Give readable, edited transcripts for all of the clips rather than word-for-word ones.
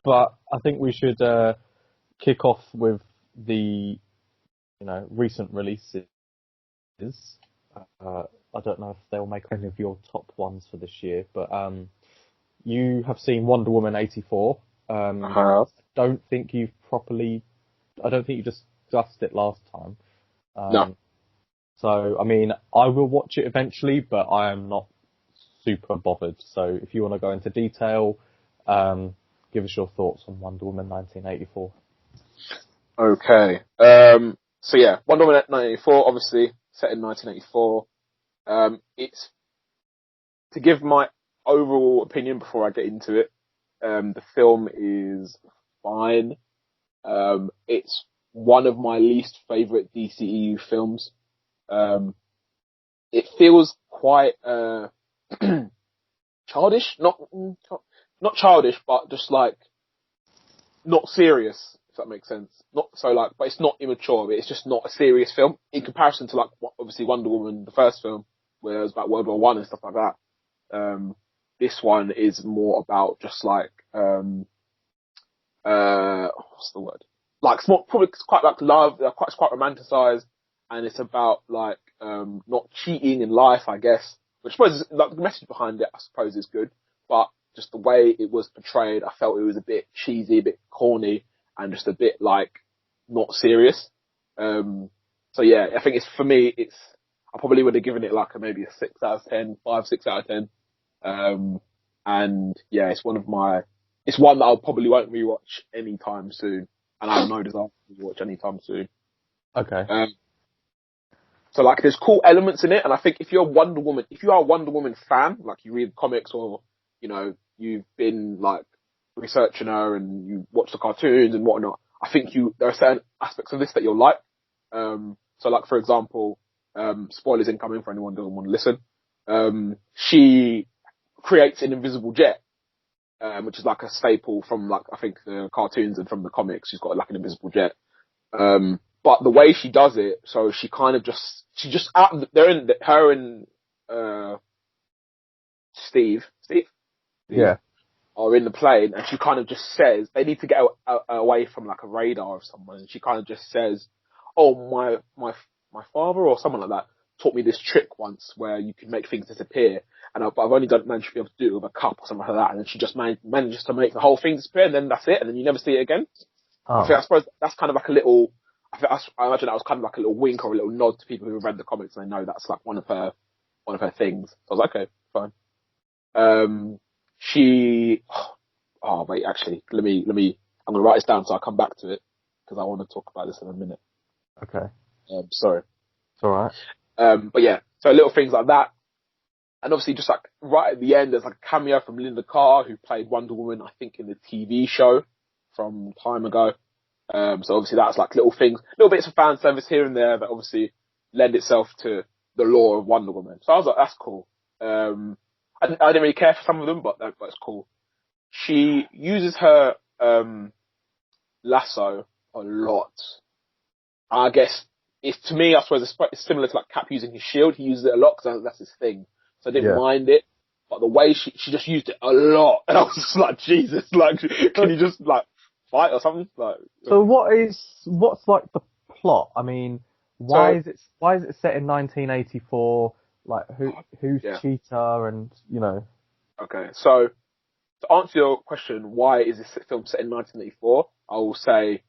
But I think we should kick off with the recent releases. I don't know if they'll make any of your top ones for this year, but you have seen Wonder Woman 84. Uh-huh. I don't think you discussed it last time. No. So, I mean, I will watch it eventually, but I am not super bothered. So if you want to go into detail, give us your thoughts on Wonder Woman 1984. Okay. So yeah, Wonder Woman 1984, obviously set in 1984. It's to give my overall opinion before I get into it. The film is fine. It's one of my least favorite DCEU films. It feels quite childish, not childish, but just like not serious, if that makes sense. Not so like, but it's not immature. But it's just not a serious film in comparison to like obviously Wonder Woman, the first film, where it was about World War One and stuff like that. This one is more about just like what's the word? Like it's more, probably quite like love, quite romanticized, and it's about like not cheating in life, I guess. Which I suppose is, like the message behind it, I suppose, is good, but just the way it was portrayed, I felt it was a bit cheesy, a bit corny, and just a bit like not serious. So yeah, I think for me, I probably would have given it like maybe a 6 out of 10, 5, 6 out of 10. And yeah, it's one that I probably won't rewatch anytime soon, and I have no desire to watch anytime soon. Okay. So like, there's cool elements in it, and I think if you are a Wonder Woman fan, like you read comics or you've been like researching her and you watch the cartoons and whatnot, I think there are certain aspects of this that you'll like. So like for example, spoilers incoming for anyone who doesn't want to listen. She creates an invisible jet, which is like a staple from like I think the cartoons and from the comics. She's got like an invisible jet. But the way she does it, so she her and Steve Yeah. are in the plane, and she kind of just says they need to get away from like a radar of someone, and she kind of just says, "Oh, my father or someone like that taught me this trick once where you can make things disappear, and I've only managed to be able to do it with a cup or something like that." And then she just manages to make the whole thing disappear, and then that's it, and then you never see it again. Oh. I suppose that's kind of like a little. I imagine that was kind of like a little wink or a little nod to people who have read the comics and they know that's like one of her things. So I was like, okay, fine. Wait, actually, let me, I'm going to write this down so I'll come back to it because I want to talk about this in a minute. Okay. Sorry. It's alright. But yeah, so little things like that. And obviously just like right at the end, there's like a cameo from Linda Carr who played Wonder Woman, I think in the TV show from time ago. So obviously that's like little things, little bits of fan service here and there that obviously lend itself to the lore of Wonder Woman. So I was like, that's cool. I didn't really care for some of them, but that's cool. She uses her lasso a lot. I guess to me, I suppose it's similar to like Cap using his shield. He uses it a lot because that's his thing. So I didn't mind it. But the way she just used it a lot, and I was just like, Jesus, like, can you just like fight or something? Like, so what's like the plot? I mean, why is it set in 1984? Like, who's Cheetah and Okay, so to answer your question, why is this film set in 1984? I will say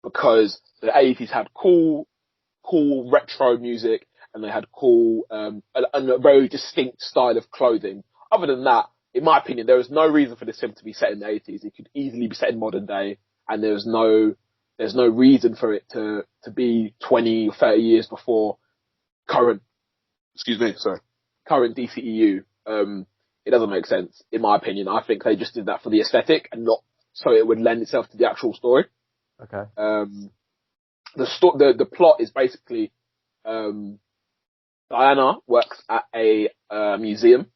because the 80s had cool retro music, and they had cool and a very distinct style of clothing. Other than that, in my opinion, there is no reason for this film to be set in the 80s. It could easily be set in modern day, and there's no reason for it to be 20 or 30 years before current DCEU. It doesn't make sense, in my opinion. I think they just did that for the aesthetic and not so it would lend itself to the actual story. Okay. The plot is basically, Diana works at a museum.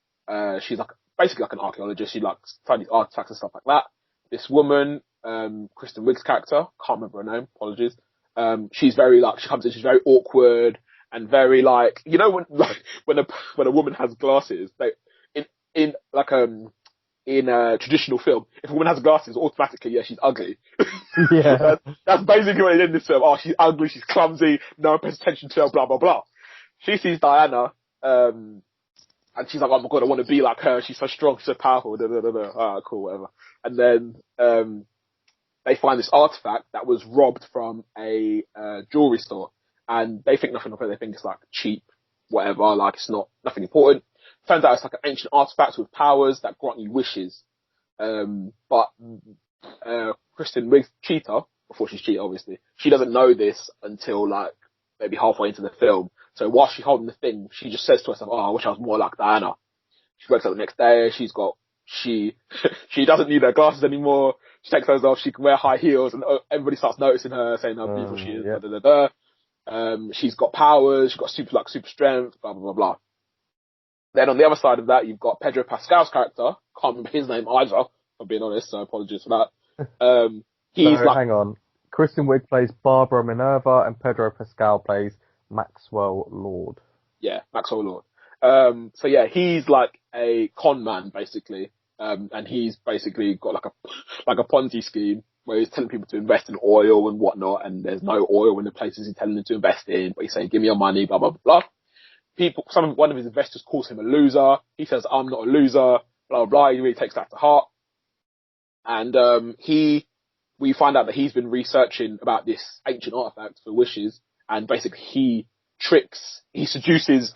She's basically like an archaeologist. She studies artifacts and stuff like that. This woman, Kristen Wiig's character, can't remember her name, apologies. She's very she comes in, she's very awkward and very when a woman has glasses, in in a traditional film, if a woman has glasses, automatically, yeah, she's ugly. Yeah. That's basically what it is in this film. Oh, she's ugly, she's clumsy, no one pays attention to her, blah, blah, blah. She sees Diana, and she's like, oh my god, I want to be like her. She's so strong, she's so powerful, da, da, da, da. Ah, cool, whatever. And then, they find this artifact that was robbed from a jewelry store, and they think nothing of it. They think it's like cheap, whatever, like it's not nothing important. Turns out it's like an ancient artifact with powers that grant you wishes. But Kristen Wiig's Cheetah, before she's Cheetah, obviously, she doesn't know this until like maybe halfway into the film. So while she's holding the thing, she just says to herself, "Oh, I wish I was more like Diana." She wakes up the next day. She doesn't need her glasses anymore. She takes those off. She can wear high heels, and everybody starts noticing her, saying how beautiful she is. Yeah. Da, da, da, da. She's got powers. She's got super strength. Blah blah blah blah. Then on the other side of that, you've got Pedro Pascal's character. Can't remember his name either, if I'm being honest, so apologies for that. He's like, hang on. Kristen Wiig plays Barbara Minerva, and Pedro Pascal plays Maxwell Lord. Yeah, Maxwell Lord. So yeah, he's like a con man, basically. And he's basically got like a Ponzi scheme where he's telling people to invest in oil and whatnot, and there's no oil in the places he's telling them to invest in, but he's saying, give me your money, blah, blah, blah. One of his investors calls him a loser. He says, I'm not a loser, blah, blah, blah. He really takes that to heart. And, we find out that he's been researching about this ancient artifact for wishes, and basically he seduces,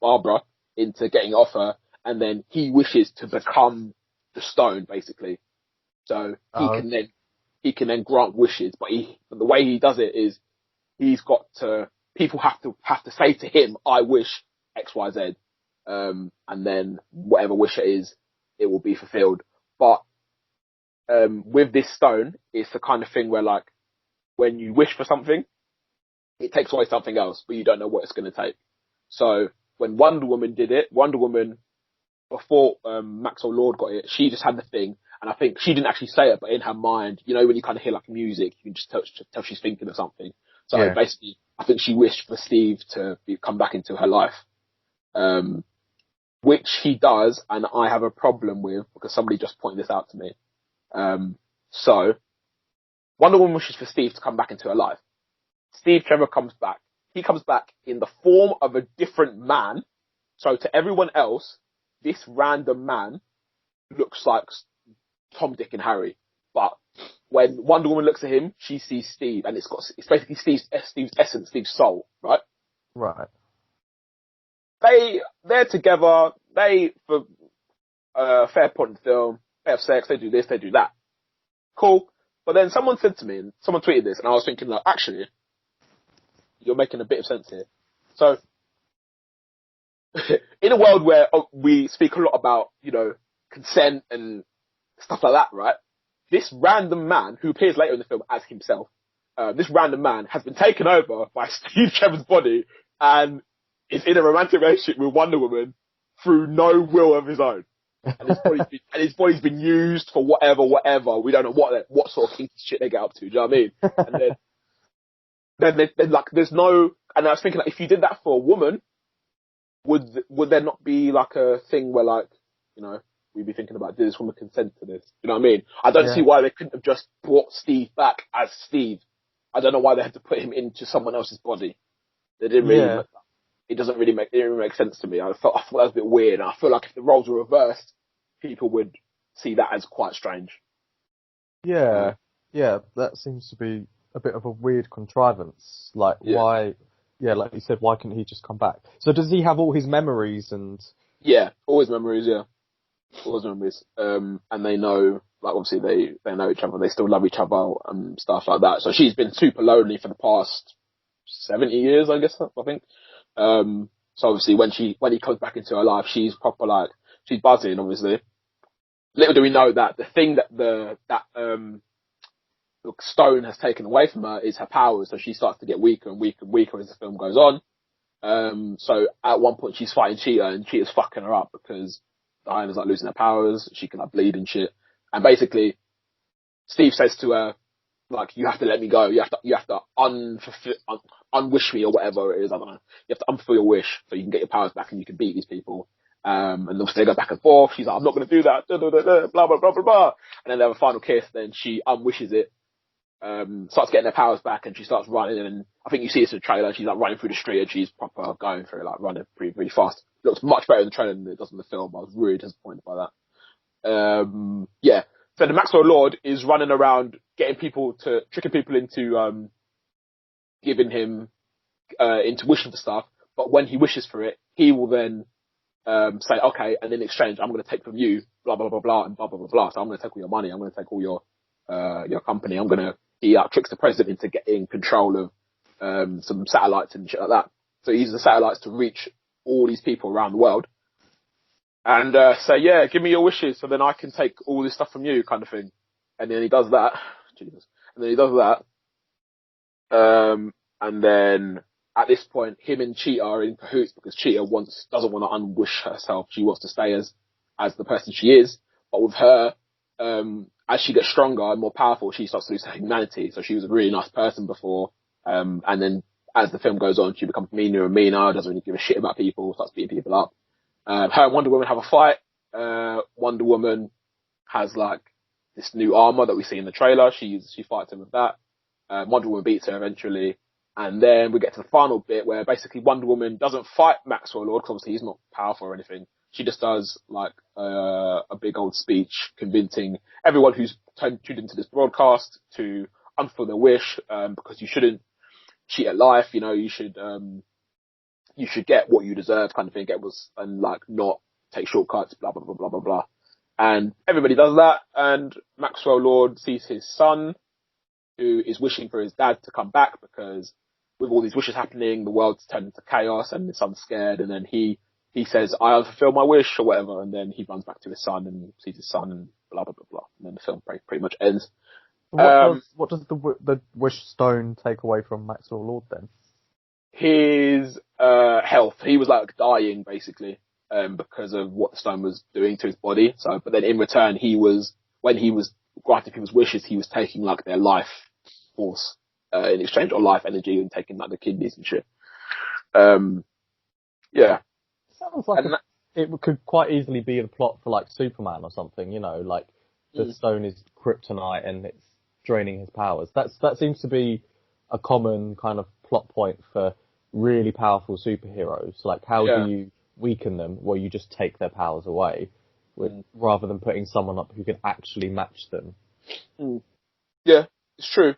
Barbara into getting off her, and then he wishes to become the stone, basically. So he can then grant wishes, but the way he does it is people have to say to him, I wish X, Y, Z. And then whatever wish it is, it will be fulfilled. But, with this stone, it's the kind of thing where like, when you wish for something, it takes away something else, but you don't know what it's going to take. So when Wonder Woman did it, before Maxwell Lord got it, she just had the thing, and I think she didn't actually say it, but in her mind, you know, when you kind of hear like music, you can just tell she's thinking of something. So basically, I think she wished for Steve to come back into her life, which he does, and I have a problem with because somebody just pointed this out to me. So Wonder Woman wishes for Steve to come back into her life. Steve Trevor comes back. He comes back in the form of a different man. So to everyone else, this random man looks like Tom, Dick, and Harry. But when Wonder Woman looks at him, she sees Steve, and it's basically Steve's essence, Steve's soul, right? Right. They're together. For a fair point in the film, they have sex. They do this. They do that. Cool. But then someone said to me, and someone tweeted this, and I was thinking, like, actually, you're making a bit of sense here. So, in a world where we speak a lot about, you know, consent and stuff like that, right? This random man, who appears later in the film as himself, this random man has been taken over by Steve Trevor's body and is in a romantic relationship with Wonder Woman through no will of his own. And his body's been used for whatever. We don't know what sort of kinky shit they get up to. Do you know what I mean? And then like, there's no, and I was thinking, like, if you did that for a woman, would there not be like a thing where, like, you know, we'd be thinking about, did this woman consent to this? You know what I mean? I don't see why they couldn't have just brought Steve back as Steve. I don't know why they had to put him into someone else's body. They didn't really, it didn't really make sense to me. I thought that was a bit weird, and I feel like if the roles were reversed, people would see that as quite strange. Yeah, that seems to be a bit of a weird contrivance. Like, why, like you said, why couldn't he just come back? So does he have all his memories and... Yeah, all his memories, All his memories. And they know, like, obviously they know each other, they still love each other and stuff like that. So she's been super lonely for the past 70 years, I guess, I think. So obviously when he comes back into her life, she's proper, like, she's buzzing, obviously. Little do we know that the thing that the stone has taken away from her is her powers, so she starts to get weaker and weaker and weaker as the film goes on. So at one point she's fighting Cheetah, and Cheetah's fucking her up because Diana's like losing her powers, she can like bleed and shit. And basically, Steve says to her, like, you have to let me go, you have to unwish me or whatever it is, I don't know. You have to unfulfill your wish so you can get your powers back and you can beat these people. And obviously they go back and forth. She's like, I'm not going to do that, blah, blah, blah, blah, blah. And then they have a final kiss, then she unwishes it, starts getting her powers back, and she starts running, and I think you see this in the trailer, she's like running through the street, and she's proper going through it, like running pretty fast. Looks much better in the trailer than it does in the film. I was really disappointed by that. Yeah. So the Maxwell Lord is running around tricking people into, giving him, into wishing for stuff, but when he wishes for it, he will then say, okay, and in exchange, I'm going to take from you, blah, blah, blah, blah, and blah, blah, blah, blah. So I'm going to take all your money. I'm going to take all your company. He tricks the president into getting control of, some satellites and shit like that. So he uses the satellites to reach all these people around the world and, say, yeah, give me your wishes so then I can take all this stuff from you kind of thing. And then he does that. Jesus. And then he does that. And then, at this point, him and Cheetah are in cahoots because Cheetah doesn't want to unwish herself. She wants to stay as the person she is. But with her, as she gets stronger and more powerful, she starts to lose her humanity. So she was a really nice person before. And then as the film goes on, she becomes meaner and meaner, doesn't really give a shit about people, starts beating people up. Her and Wonder Woman have a fight. Wonder Woman has like this new armor that we see in the trailer. She fights him with that. Wonder Woman beats her eventually. And then we get to the final bit where basically Wonder Woman doesn't fight Maxwell Lord, because obviously he's not powerful or anything. She just does like a big old speech convincing everyone who's tuned into this broadcast to unfulfill their wish, because you shouldn't cheat at life. You know, you should get what you deserve, kind of thing. And like not take shortcuts, blah blah blah blah blah blah. And everybody does that, and Maxwell Lord sees his son, who is wishing for his dad to come back because with all these wishes happening, the world's turned into chaos and his son's scared, and then he says, I'll fulfill my wish or whatever, and then he runs back to his son and sees his son and blah, blah, blah, blah. And then the film pretty much ends. What does the wish stone take away from Maxwell Lord then? His, health. He was like dying basically, because of what the stone was doing to his body. So, but then in return, when he was granting people's wishes, he was taking like their life force, in exchange, or life energy, and taking like the kidneys and shit. Yeah. Sounds like it could quite easily be the plot for like Superman or something, you know, like the stone is kryptonite and it's draining his powers. That seems to be a common kind of plot point for really powerful superheroes. Like, how do you weaken them? Well, you just take their powers away, rather than putting someone up who can actually match them. Yeah, it's true.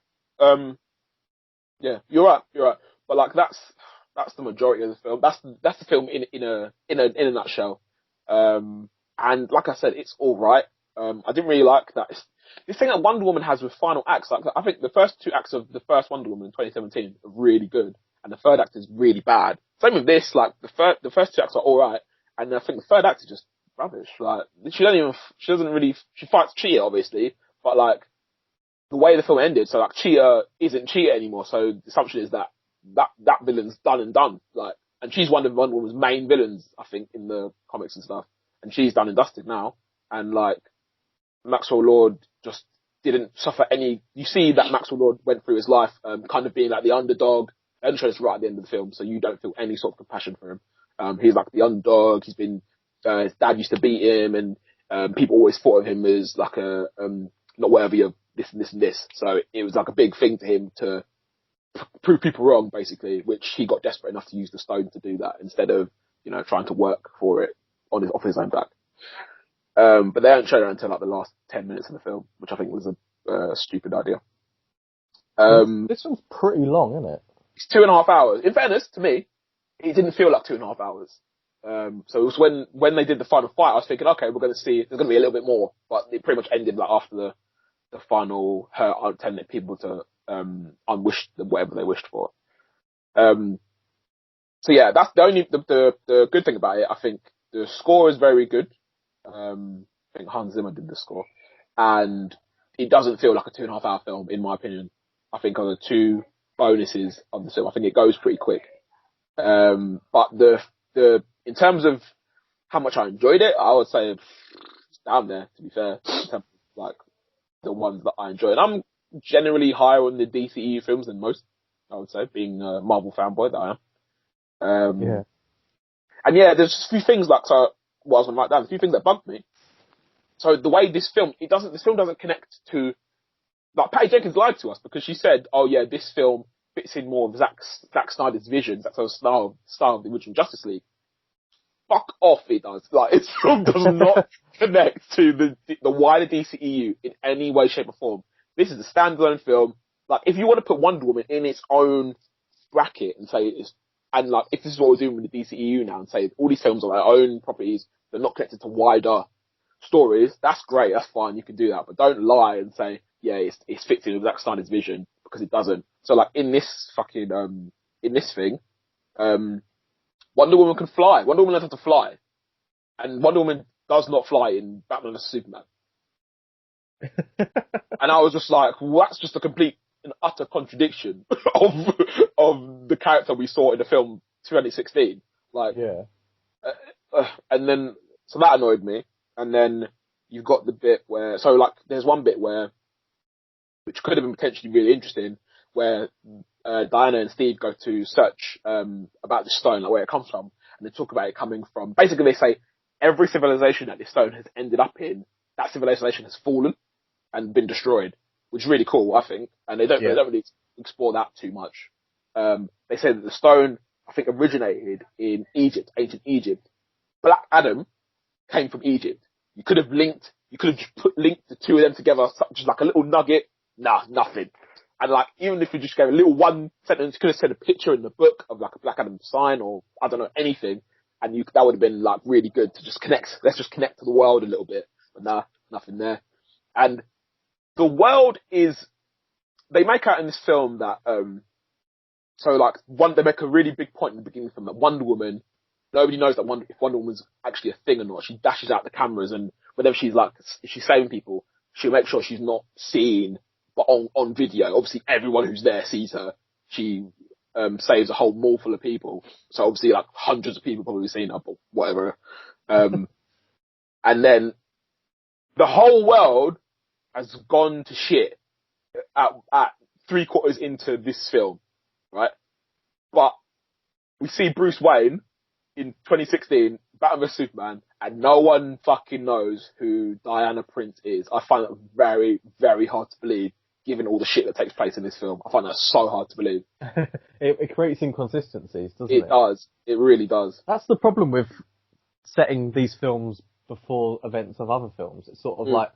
Yeah, you're right. But like that's the majority of the film. That's the film in a nutshell. And like I said, it's all right. I didn't really like that. This thing that Wonder Woman has with final acts, like I think the first two acts of the first Wonder Woman in 2017 are really good, and the third act is really bad. Same with this, like the first two acts are all right, and I think the third act is just rubbish. Like she fights Cheetah obviously, but like the way the film ended, so like Cheetah isn't Cheetah anymore. So the assumption is that villain's done and done. Like, and she's one of Wonder Woman's main villains, I think, in the comics and stuff. And she's done and dusted now. And like Maxwell Lord just didn't suffer any. You see that Maxwell Lord went through his life, kind of being like the underdog. And it's right at the end of the film, so you don't feel any sort of compassion for him. He's like the underdog. He's been his dad used to beat him, and people always thought of him as like a not worthy of this and this and this. So it was like a big thing to him to prove people wrong, basically, which he got desperate enough to use the stone to do that instead of, you know, trying to work for it off his own back. But they don't show that until like the last 10 minutes of the film, which I think was a stupid idea. This one's pretty long, isn't it? It's 2.5 hours. In fairness, to me, it didn't feel like 2.5 hours. So it was when they did the final fight, I was thinking, okay, we're going to see, there's going to be a little bit more, but it pretty much ended like after the final, her telling people to unwish whatever they wished for. So yeah, that's the good thing about it. I think the score is very good. I think Hans Zimmer did the score, and it doesn't feel like a 2.5 hour film, in my opinion. I think on the two bonuses of the film, I think it goes pretty quick. But in terms of how much I enjoyed it, I would say it's down there, to be fair, in terms of like the ones that I enjoyed. I'm generally higher on the DCEU films than most, I would say, being a Marvel fanboy that I am. Yeah. And yeah, there's just a few things like, so what I was going to write down. A few things that bugged me. So the way this film doesn't connect to, like, Patty Jenkins lied to us because she said, oh yeah, this film fits in more of Zack Snyder's vision, Zack Snyder's style of the original Justice League. Fuck off, it does. Like, this film does not connect to the wider DCEU in any way, shape or form. This is a standalone film. Like, if you want to put Wonder Woman in its own bracket and say it's, and like, if this is what we're doing with the DCEU now and say all these films are their own properties, they're not connected to wider stories, that's great, that's fine, you can do that, but don't lie and say, yeah, it's fits in with Zack Snyder's vision, because it doesn't. So like, in this fucking, in this thing, Wonder Woman can fly. Wonder Woman knows how to fly. And Wonder Woman does not fly in Batman vs Superman. And I was just like, well, that's just a complete and utter contradiction of the character we saw in the film 2016. Like, Yeah. And then, so that annoyed me. And then you've got the bit where, so like, there's one bit where, which could have been potentially really interesting, where Diana and Steve go to search about the stone, like where it comes from, and they talk about it coming from. Basically, they say every civilization that this stone has ended up in, that civilization has fallen and been destroyed, which is really cool, I think. And they don't really explore that too much. They say that the stone, I think, originated in Egypt, ancient Egypt. Black Adam came from Egypt. You could have linked the two of them together, just like a little nugget. Nah, nothing. And like, even if you just gave a little one sentence, you could have said a picture in the book of like a Black Adam sign or, I don't know, anything. And that would have been like really good to just connect. Let's just connect to the world a little bit. But nah, nothing there. And the world is, they make out in this film that, so like, they make a really big point in the beginning from that Wonder Woman, nobody knows that if Wonder Woman's actually a thing or not. She dashes out the cameras, and whenever she's like, if she's saving people, she'll make sure she's not seen, but on video. Obviously, everyone who's there sees her. She saves a whole mall full of people. So obviously, like, hundreds of people probably seen her, but whatever. And then the whole world has gone to shit at 3/4 into this film, right? But we see Bruce Wayne in 2016, Batman vs Superman, and no one fucking knows who Diana Prince is. I find that very, very hard to believe, given all the shit that takes place in this film. I find that so hard to believe. It creates inconsistencies, doesn't it? It does. It really does. That's the problem with setting these films before events of other films. It's sort of like,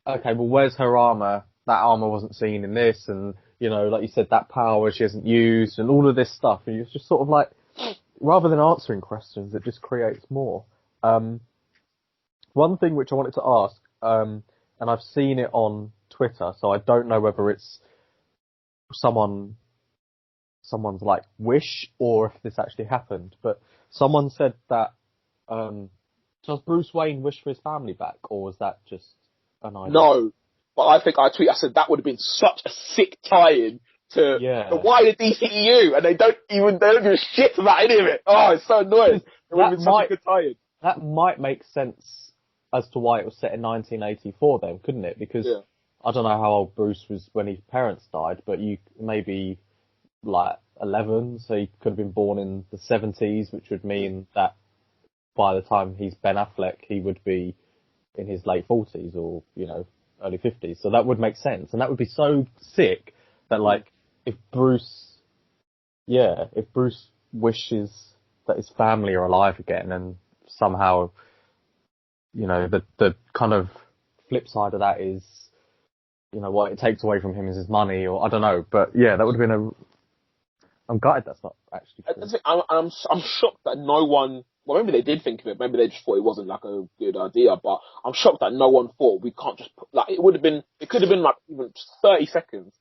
okay, well, where's her armor? That armor wasn't seen in this, and, you know, like you said, that power she hasn't used, and all of this stuff. And it's just sort of like, rather than answering questions, it just creates more. One thing which I wanted to ask, and I've seen it on Twitter, so I don't know whether it's someone's like wish or if this actually happened, but someone said that, does Bruce Wayne wish for his family back, or was that just an idea? No, but I said that would have been such a sick tie-in to the wider DCEU, and they don't give a shit about any of it. Oh, it's so annoying. It would have been such a good tie-in. That might make sense as to why it was set in 1984 then, couldn't it? Because I don't know how old Bruce was when his parents died, but you maybe like 11, so he could have been born in the 70s, which would mean that by the time he's Ben Affleck, he would be in his late 40s or, you know, early 50s. So that would make sense. And that would be so sick that, like, if Bruce wishes that his family are alive again, and somehow, you know, the kind of flip side of that is, you know, what it takes away from him is his money, or I don't know. But yeah, that would have been I'm gutted that's not actually true. I'm shocked that no one, well, maybe they did think of it, maybe they just thought it wasn't like a good idea, but I'm shocked that no one thought we can't just put, like, it could have been like even just 30 seconds,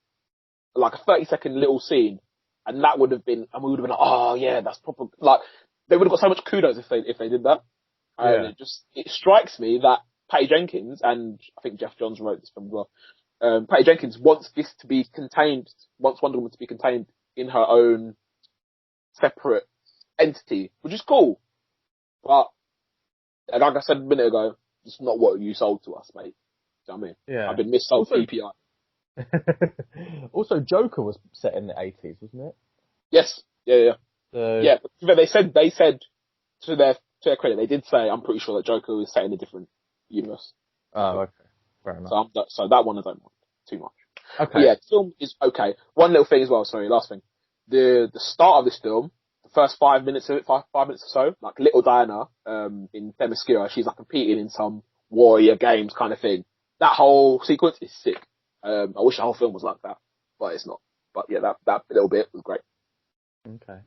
like a 30-second little scene, and that would have been, and we would have been like, oh yeah, that's proper, like, they would have got so much kudos if they did that. And it strikes me that Patty Jenkins, and I think Jeff Johns wrote this film as well, Patty Jenkins wants Wonder Woman to be contained in her own separate entity, which is cool. But, like I said a minute ago, it's not what you sold to us, mate. Do you know what I mean? Yeah. I've been missold PPI. Also, Joker was set in the 80s, wasn't it? Yes. Yeah. Yeah. But they said to their credit, they did say, I'm pretty sure that Joker was set in a different universe. Oh, okay. Fair enough. So that one I don't mind too much. Okay. But yeah, the film is okay. One little thing as well, sorry, last thing. The start of this film, the first 5 minutes of it, five minutes or so, like little Diana, in Themyscira, she's like competing in some warrior games kind of thing. That whole sequence is sick. I wish the whole film was like that, but it's not. But yeah, that little bit was great. Okay.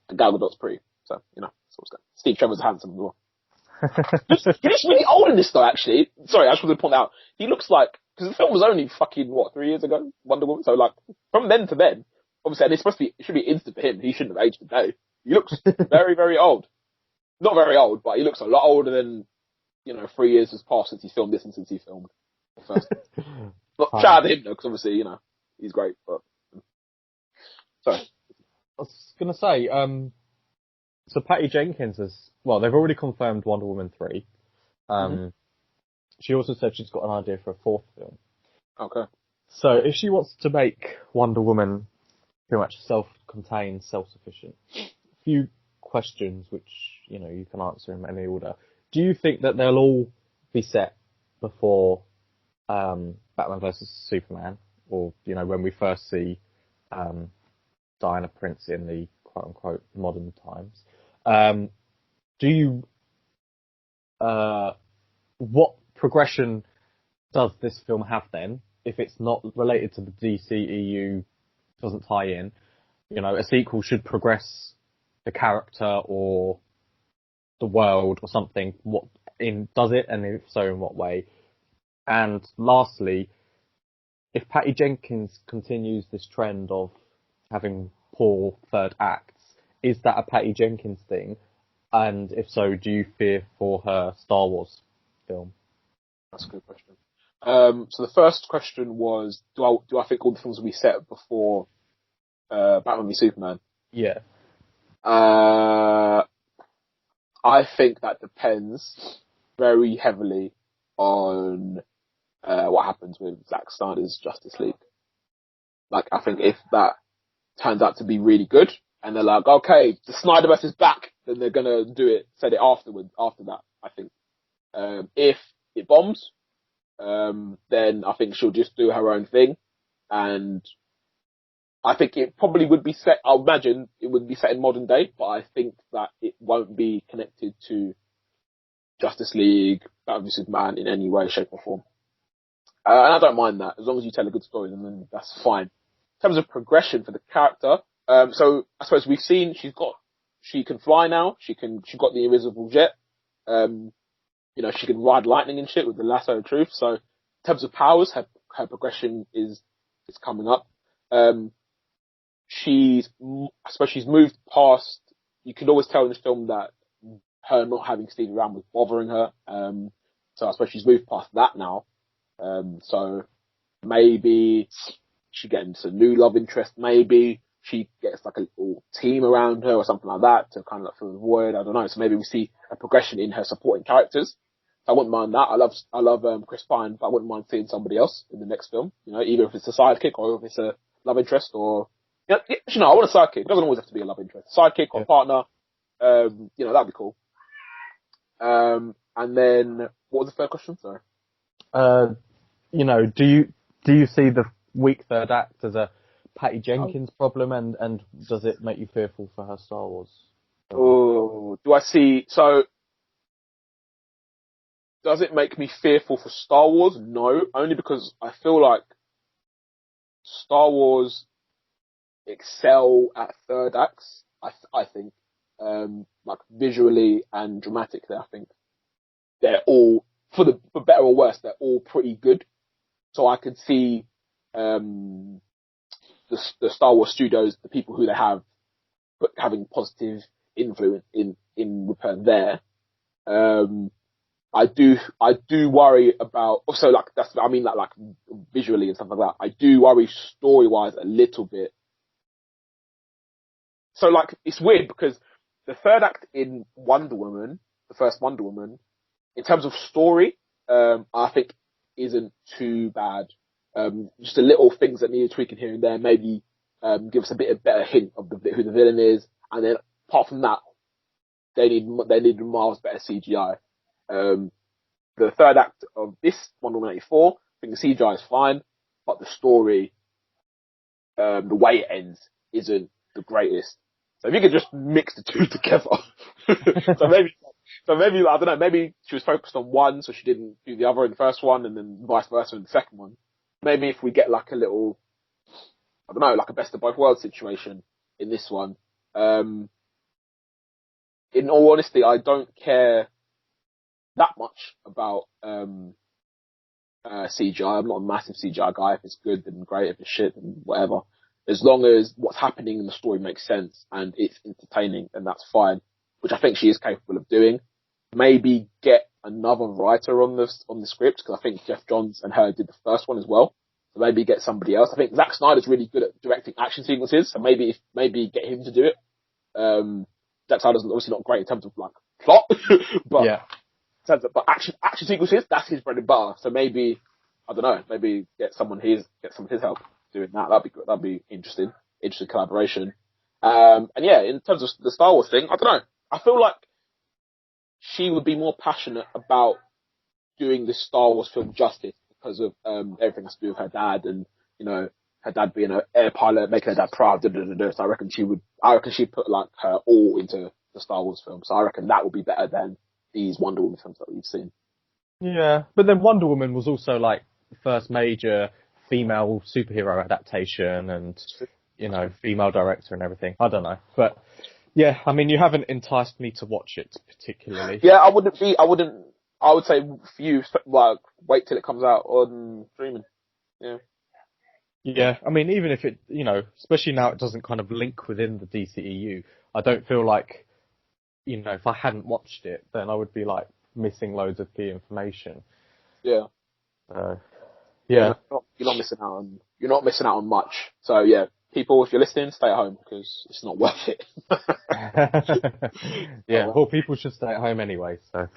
And Gal Gadot's pretty, so, you know, it's what's good. Steve Trevor's handsome as well. He looks really old in this though, actually. Sorry, I just wanted to point out. He looks like, because the film was only fucking, 3 years ago? Wonder Woman? So like, from then to then, obviously, and it's supposed to be, it should be instant for him. He shouldn't have aged a day. He looks very, very old. Not very old, but he looks a lot older than, 3 years has passed since he filmed this and since he filmed the first. But shout out to him though, because obviously, he's great, but. Sorry. I was gonna say, so Patty Jenkins they've already confirmed Wonder Woman 3. She also said she's got an idea for a 4th film. Okay. So if she wants to make Wonder Woman pretty much self-contained, self-sufficient, a few questions which, you can answer in any order. Do you think that they'll all be set before Batman vs Superman, or, when we first see Diana Prince in the quote-unquote modern times? What progression does this film have then, if it's not related to the DCEU, doesn't tie in? A sequel should progress the character or the world or something. Does it, and if so, in what way? And lastly, if Patty Jenkins continues this trend of having poor third acts, is that a Patty Jenkins thing? And if so, do you fear for her Star Wars film? That's a good question. So the first question was, do I think all the films will be set before Batman v Superman? Yeah. I think that depends very heavily on what happens with Zack Snyder's Justice League. Like, I think if that turns out to be really good, and they're like, okay, the Snyderverse is back, then they're gonna set it after that, I think. If it bombs, then I think she'll just do her own thing, and I think it probably would be set, I'll imagine it would be set in modern day, but I think that it won't be connected to Justice League, Batman v Superman in any way, shape or form. And I don't mind that, as long as you tell a good story, then that's fine. In terms of progression for the character, so I suppose we've seen she can fly now, she's got the invisible jet, she can ride lightning and shit with the lasso of truth, so in terms of powers, her progression is coming up. I suppose she's moved past, you could always tell in this film that her not having Steve around was bothering her, so I suppose she's moved past that now, so maybe she gets a new love interest, maybe she gets like a little team around her or something like that to kind of like fill the void, I don't know, so maybe we see a progression in her supporting characters. I wouldn't mind that. I love Chris Pine, but I wouldn't mind seeing somebody else in the next film, either if it's a sidekick or if it's a love interest or, I want a sidekick. It doesn't always have to be a love interest. Sidekick or partner, that'd be cool. And then, what was the third question? Sorry. Do you see the weak third act as a Patty Jenkins problem, and does it make you fearful for her Star Wars? Do I see, so, does it make me fearful for Star Wars? No, only because I feel like Star Wars excel at third acts, I think, like visually and dramatically, I think they're all, for better or worse, they're all pretty good. So I could see, the Star Wars studios, the people who they have, having positive influence in return there. I do worry about, also like, like visually and stuff like that. I do worry story-wise a little bit. So like, it's weird because the third act in Wonder Woman, the first Wonder Woman, in terms of story, I think isn't too bad. Just the little things that need tweaking here and there, maybe, give us a better hint of who the villain is. And then apart from that, they need miles better CGI. The third act of this Wonder Woman 84, I think the CGI is fine, but the story, the way it ends, isn't the greatest. So if you could just mix the two together, so maybe I don't know, maybe she was focused on one, so she didn't do the other in the first one, and then vice versa in the second one. Maybe if we get like a little, I don't know, like a best of both worlds situation in this one. In all honesty, I don't care that much about CGI. I'm not a massive CGI guy. If it's good, then great. If it's shit, then whatever. As long as what's happening in the story makes sense and it's entertaining, then that's fine. Which I think she is capable of doing. Maybe get another writer on the script, because I think Jeff Johns and her did the first one as well. So maybe get somebody else. I think Zack Snyder's really good at directing action sequences, so maybe get him to do it. Zack Snyder's obviously not great in terms of like plot, but yeah. But action sequences, that's his bread and butter. So maybe, I don't know, maybe get some of his help doing that. That'd be good. That'd be interesting collaboration. And yeah, in terms of the Star Wars thing, I don't know. I feel like she would be more passionate about doing this Star Wars film justice because of everything has to do with her dad, and you know, her dad being an air pilot, making her dad proud. So I reckon she'd put like her all into the Star Wars film. So I reckon that would be better than these Wonder Woman films that we've seen. Yeah, but then Wonder Woman was also like the first major female superhero adaptation, and you know, female director and everything. I don't know, but yeah, I mean, you haven't enticed me to watch it particularly. Yeah, I would say for you, like, wait till it comes out on streaming. Yeah. Yeah, I mean, even if it, you know, especially now it doesn't kind of link within the DCEU, I don't feel like, you know, if I hadn't watched it, then I would be like missing loads of key information. Yeah. Yeah. You're not missing out on much. So yeah, people, if you're listening, stay at home because it's not worth it. Yeah, well, people should stay at home anyway, so,